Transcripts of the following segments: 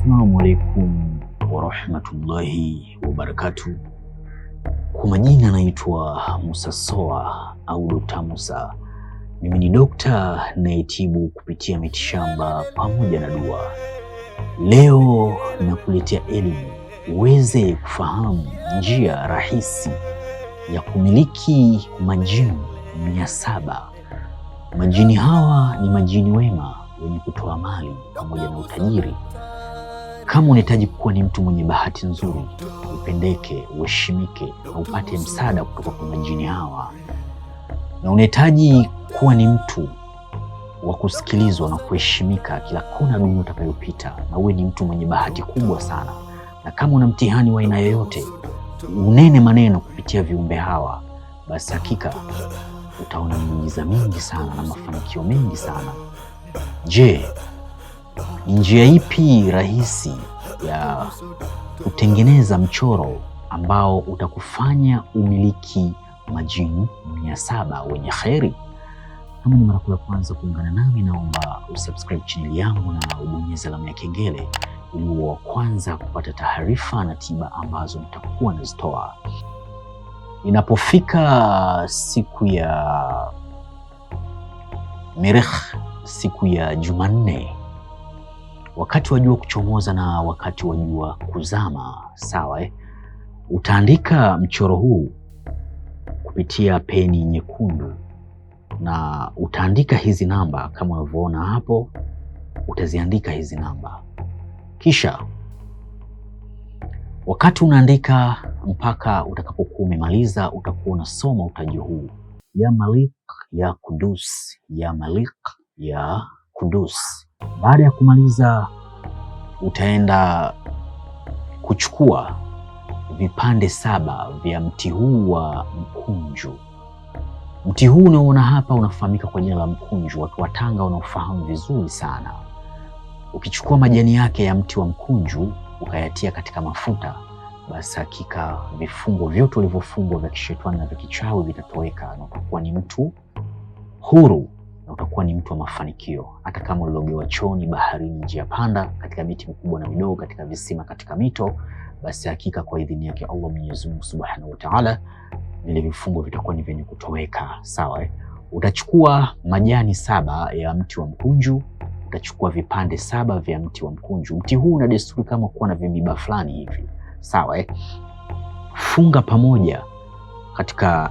Assalamu alaikum warahmatullahi wabarakatuh. Kwa majina naitwa Musa Soa au Dr. Musa. Mimi ni dokta nayetibu kupitia mitishamba pamoja na dua. Leo nakuletea elimu uweze kufahamu njia rahisi ya kumiliki majini 700. Majini hawa ni majini wema wenye kutoa mali pamoja na utajiri. Kama unahitaji kuwa ni mtu mwenye bahati nzuri, upendeke, uheshimike na upate msaada kutoka kwa majini hawa, na unahitaji kuwa ni mtu wa kusikilizwa na kuheshimika kila kona dunia utakayopita, na uwe ni mtu mwenye bahati kubwa sana, na kama una mtihani wa aina yoyote, unene maneno kupitia viumbe hawa, basi hakika utaona miujiza mingi sana na mafanikio mengi sana. Je, ni njia ipi rahisi ya kutengeneza mchoro ambao utakufanya umiliki majini 700 wenye kheri? Kama ni mara ya kwanza kuungana nami, naomba usubscribe channel yangu na ubonyeze alama ya kengele ili uwe wa kwanza kupata taarifa na tiba ambazo nitakuwa nazitoa. Inapofika siku ya Merikh, siku ya Jumanne, wakati wa jua kuchomoza na wakati wa jua kuzama, sawa utaandika mchoro huu kupitia peni nyekundu na utaandika hizi namba kama unavyoona hapo. Utaziandika hizi namba, kisha wakati unaandika mpaka utakapokuwa umemaliza, utakuwa unasoma utaji huu: ya Malik ya Kudus, ya Malik ya Kudus. Baada ya kumaliza, utaenda kuchukua vipande 7 vya mti huu wa mkunju. Mti huu unaoona hapa unafahamika kwa jina la mkunju. Watu wa Tanga wanaofahamu vizuri sana. Ukichukua majani yake ya mti wa mkunju ukayatia katika mafuta, basi hakika vifungo vyote ulivyofungwa vya kishetani na vya kichawi vitatoweka, na utakuwa ni mtu huru na utakuwa ni mtu wa mafanikio. Hata kama ulilogewa chooni, baharini, njia panda, katika miti mikubwa na midogo, katika visima, katika mito, basi hakika kwa idhini yake Allah Mwenyezi Mungu Subhanahu wa Ta'ala, vile vifungo vitakuwa ni vyenye kutoweka. Sawa Utachukua majani 7 ya mti wa mkunju, utachukua vipande 7 vya mti wa mkunju. Mti huu una desturi kama kuwa na vimiba fulani hivi. Sawa Funga pamoja katika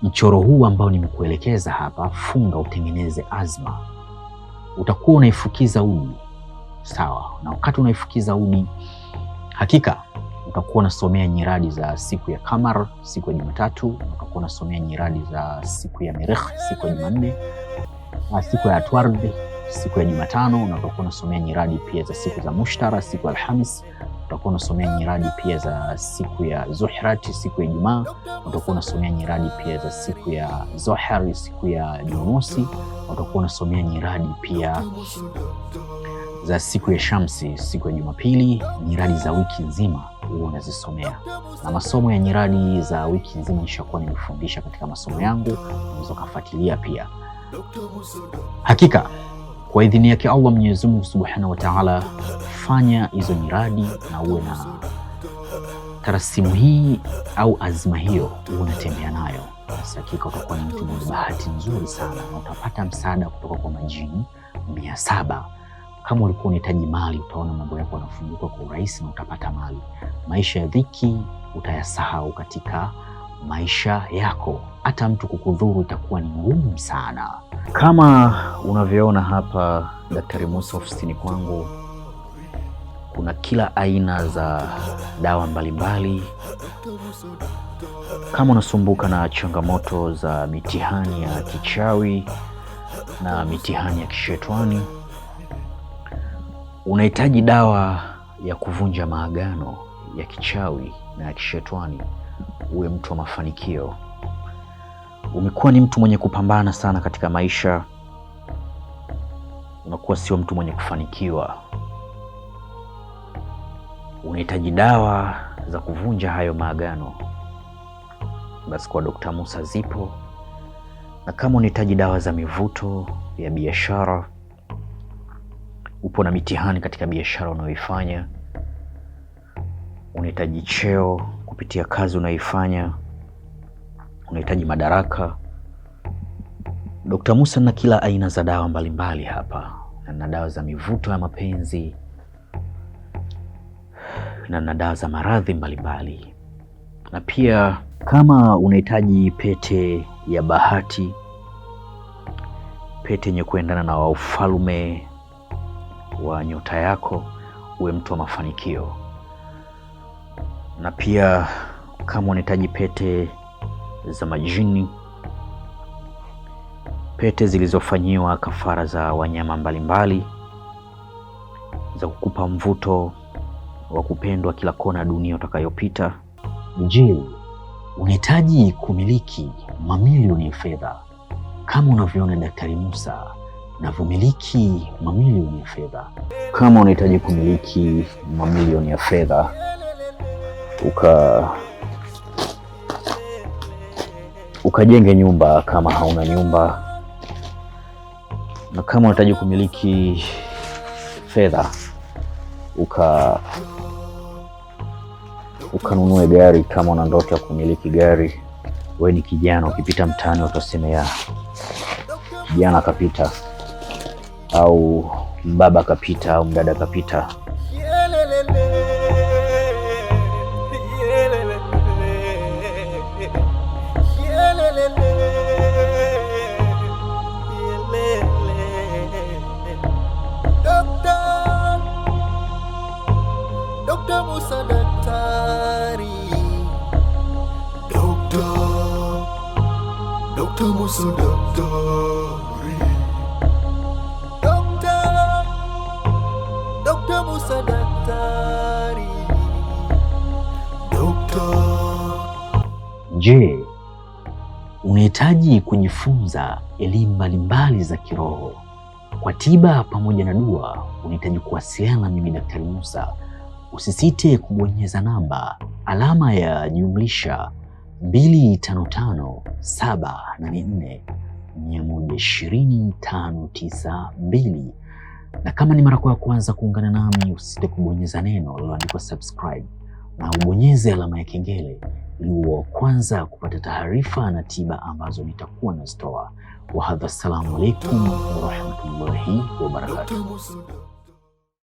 mchoro huu ambao nimekuelekeza hapa. Funga, utengeneze azma. Utakuwa unaifukiza udi. Sawa na wakati unaifukiza udi, hakika utakuwa unasomea nyiradi za siku ya Kamar, siku ya Jumatatu, na utakuwa unasomea nyiradi za siku ya Merikh, siku ya Jumanne, na siku ya Atward, siku ya Jumatano, na utakuwa unasomea nyiradi pia za siku za Mushtara, siku ya Alhamis. Utakuwa unasomea nyiradi pia za siku ya Zuhrat, siku ya Ijumaa. Utakuwa unasomea nyiradi pia za siku ya Zohar, siku ya Jumamosi. Utakuwa unasomea nyiradi pia za siku ya Shamsi, siku ya Jumapili. Nyiradi za wiki nzima huwa unazisomea, na masomo ya nyiradi za wiki nzima nishakuwa nimefundisha katika masomo yangu, unaweza kufuatilia pia. Hakika kwa idhini yake Allah Mwenyezi Mungu Subhanahu wa Ta'ala, fanya hizo nyiradi na uwe na tarasimu hii au azma hiyo, unatembea nayo. Basi hakika utakuwa ni mtu mwenye bahati nzuri sana na utapata msaada kutoka kwa majini 700. Kama ulikuwa unahitaji mali, utaona mambo yako yanafunguka kwa urahisi na utapata mali. Maisha ya dhiki utayasahau katika maisha yako. Hata mtu kukudhuru itakuwa ni ngumu sana. Kama unavyoona hapa, Daktari Musa ofisini kwangu kuna kila aina za dawa mbalimbali. Kama unasumbuka na changamoto za mitihani ya kichawi na mitihani ya kishetani, unahitaji dawa ya kuvunja maagano ya kichawi na ya kishetani, uwe mtu wa mafanikio, umekuwa ni mtu mwenye kupambana sana katika maisha, unakuwa sio mtu mwenye kufanikiwa, unahitaji dawa za kuvunja hayo maagano, basi kwa Dr. Musa zipo. Na kama unahitaji dawa za mivuto ya biashara, upo na mitihani katika biashara unayoifanya, unahitaji cheo kupitia kazi unayoifanya, unahitaji madaraka. Dr. Musa na kila aina za dawa mbalimbali hapa, na dawa za mivuto ya mapenzi na dawa za maradhi mbalimbali. Na pia kama unahitaji pete ya bahati, pete yenye kuendana na ufalme wa nyota yako, uwe mtu wa mafanikio. Na pia kama unahitaji pete za majini, pete zilizofanyiwa kafara za wanyama mbalimbali, za kukupa mvuto wa kupendwa kila kona dunia utakayopita. Je, unahitaji kumiliki mamilioni ya fedha kama unavyoona Daktari Musa anavyomiliki mamilioni ya fedha? Kama unahitaji kumiliki mamilioni ya fedha ukajenge nyumba kama hauna nyumba, na kama unahitaji kumiliki fedha ukanunue gari kama una ndoto ya kumiliki gari. Wewe ni kijana, ukipita mtaani utasema ya kijana kapita, au mbaba kapita, au mdada kapita. Dr. Musa daktari, Dr. Musa daktari, Dr. Musa daktari, Je, unahitaji kujifunza elimu mbalimbali za kiroho kwa tiba pamoja na dua? Unahitaji kuwasiliana na mimi Daktari Musa. Usisite kubonyeza namba alama ya jumlisha 255784120592, na kama ni mara ya kwanza kuungana nami, usisite kubonyeza neno lililoandikwa subscribe na ubonyeze alama ya kengele ili uwe wa kwanza kupata taarifa na tiba ambazo nitakuwa nazitoa. Wa hadha, assalamu alaikum wa rahmatullahi wa barakatuh.